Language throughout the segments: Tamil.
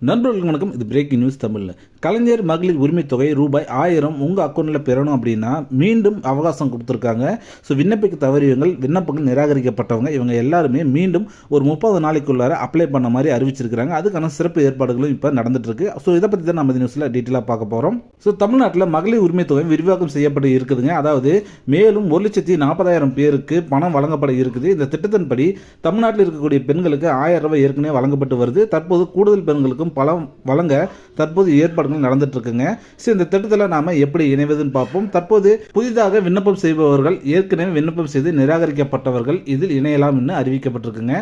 நண்பர்களுக்கு வணக்கம். இது பிரேக்கிங் நியூஸ் தமிழில். கலைஞர் மகளிர் உரிமை தொகை ரூபாய் 1000 உங்கள் அக்கௌண்ட்டில் பெறணும் அப்படின்னா மீண்டும் அவகாசம் கொடுத்துருக்காங்க. ஸோ விண்ணப்பிக்க தவறியவங்க, விண்ணப்பங்கள் நிராகரிக்கப்பட்டவங்க இவங்க எல்லாருமே மீண்டும் ஒரு 30 நாளைக்குள்ளார அப்ளை பண்ண மாதிரி அறிவிச்சிருக்கிறாங்க. அதுக்கான சிறப்பு ஏற்பாடுகளும் இப்போ நடந்துட்டு இருக்கு. ஸோ இதை பற்றி தான் நம்ம இந்த நியூஸில் டீட்டெயிலாக பார்க்க போகிறோம். ஸோ தமிழ்நாட்டில் மகளிர் உரிமை தொகை விரிவாக்கம் செய்யப்பட்டு இருக்குதுங்க. அதாவது மேலும் 1,40,000 பேருக்கு பணம் வழங்கப்பட இருக்குது. இந்த திட்டத்தின்படி தமிழ்நாட்டில் இருக்கக்கூடிய பெண்களுக்கு 1000 ரூபாய் ஏற்கனவே வழங்கப்பட்டு வருது. தற்போது கூடுதல் பெண்களுக்கும் பலம் வழங்க தற்போது ஏற்பாடுகள் நடந்துட்டு இருக்குங்க. இந்த திட்டத்தில் நாம எப்படி இணைவதுன்னு பார்ப்போம். தற்போது புதிதாக விண்ணப்பம் செய்பவர்கள், ஏற்கனவே விண்ணப்பம் செய்து நிராகரிக்கப்பட்டவர்கள் இதில் இணையலாம் என்று அறிவிக்கப்பட்டிருக்குங்க.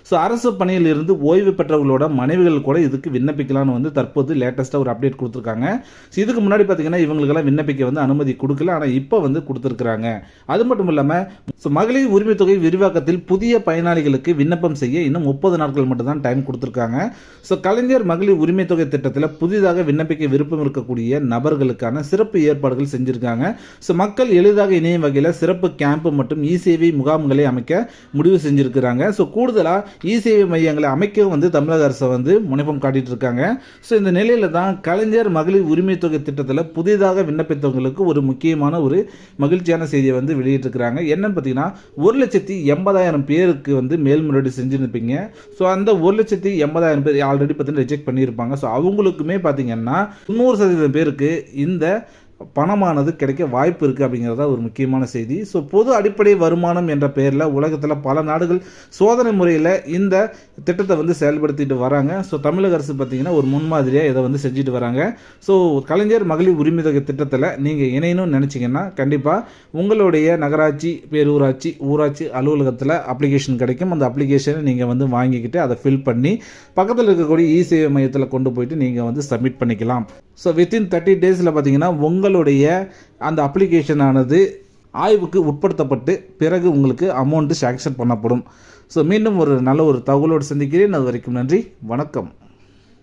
ஸோ அரசு பணியில் இருந்து ஓய்வு பெற்றவர்களோட மனைவிகள் கூட இதுக்கு விண்ணப்பிக்கலாம்னு வந்து தற்போது லேட்டஸ்ட்டாக ஒரு அப்டேட் கொடுத்துருக்காங்க. ஸோ இதுக்கு முன்னாடி பார்த்தீங்கன்னா இவங்களுக்கெல்லாம் விண்ணப்பிக்க வந்து அனுமதி கொடுக்கல, ஆனால் இப்போ வந்து கொடுத்துருக்குறாங்க. அது மட்டும் இல்லாமல் மகளிர் உரிமை தொகை விரிவாக்கத்தில் புதிய பயனாளிகளுக்கு விண்ணப்பம் செய்ய இன்னும் 30 நாட்கள் மட்டும் தான் டைம் கொடுத்துருக்காங்க. ஸோ கலைஞர் மகளிர் உரிமை தொகை திட்டத்தில் புதிதாக விண்ணப்பிக்க விருப்பம் இருக்கக்கூடிய நபர்களுக்கான சிறப்பு ஏற்பாடுகள் செஞ்சிருக்காங்க. ஸோ மக்கள் எளிதாக இணையும் வகையில் சிறப்பு கேம்ப் மற்றும் இ-சேவை முகாம்களை அமைக்க முடிவு செஞ்சிருக்கிறாங்க. ஸோ கூடுதலாக இ-சேவை மையங்களை அமைக்கவும் வந்து தமிழக அரசு வந்து முனைப்பம் காட்டிட்டு இருக்காங்க. ஸோ இந்த நிலையில தான் கலைஞர் மகளிர் உரிமை தொகை திட்டத்தில் புதிதாக விண்ணப்பித்தவங்களுக்கு ஒரு முக்கியமான ஒரு மகிழ்ச்சியான செய்தியை வந்து வெளியிட்டிருக்கிறாங்க. என்னன்னு பார்த்தீங்கன்னா 1,80,000 பேருக்கு வந்து மேல்முறையீடு செஞ்சுருப்பீங்க. ஸோ அந்த 1,80,000 பேர் ஆல்ரெடி பார்த்தீங்கன்னா ரிஜெக்ட் பண்ணியிருப்பாங்க. ஸோ அவங்களுக்குமே பார்த்தீங்கன்னா 90% பேருக்கு இந்த பணமானது கிடைக்க வாய்ப்பு இருக்குது அப்படிங்கிறதா ஒரு முக்கியமான செய்தி. ஸோ பொது அடிப்படை வருமானம் என்ற பெயரில் உலகத்தில் பல நாடுகள் சோதனை முறையில் இந்த திட்டத்தை வந்து செயல்படுத்திட்டு வராங்க. ஸோ தமிழக அரசு பார்த்தீங்கன்னா ஒரு முன்மாதிரியாக இதை வந்து செஞ்சுட்டு வராங்க. ஸோ கலைஞர் மகளிர் உரிமை தொகை திட்டத்தில் நீங்கள் இணையணும்னு நினச்சிங்கன்னா கண்டிப்பாக உங்களுடைய நகராட்சி, பேரூராட்சி, ஊராட்சி அலுவலகத்தில் அப்ளிகேஷன் கிடைக்கும். அந்த அப்ளிகேஷனை நீங்கள் வந்து வாங்கிக்கிட்டு அதை ஃபில் பண்ணி பக்கத்தில் இருக்கக்கூடிய இ-சேவை மையத்தில் கொண்டு போயிட்டு நீங்கள் வந்து சப்மிட் பண்ணிக்கலாம். ஸோ வித்தின் 30 டேஸில் பார்த்தீங்கன்னா உங்களுடைய அந்த அப்ளிகேஷனானது ஆய்வுக்கு உட்படுத்தப்பட்டு பிறகு உங்களுக்கு அமௌண்ட்டு சாங்ஷன் பண்ணப்படும். ஸோ மீண்டும் ஒரு நல்ல ஒரு தகவலோடு சந்திக்கிறேன். அது வரைக்கும் நன்றி, வணக்கம்.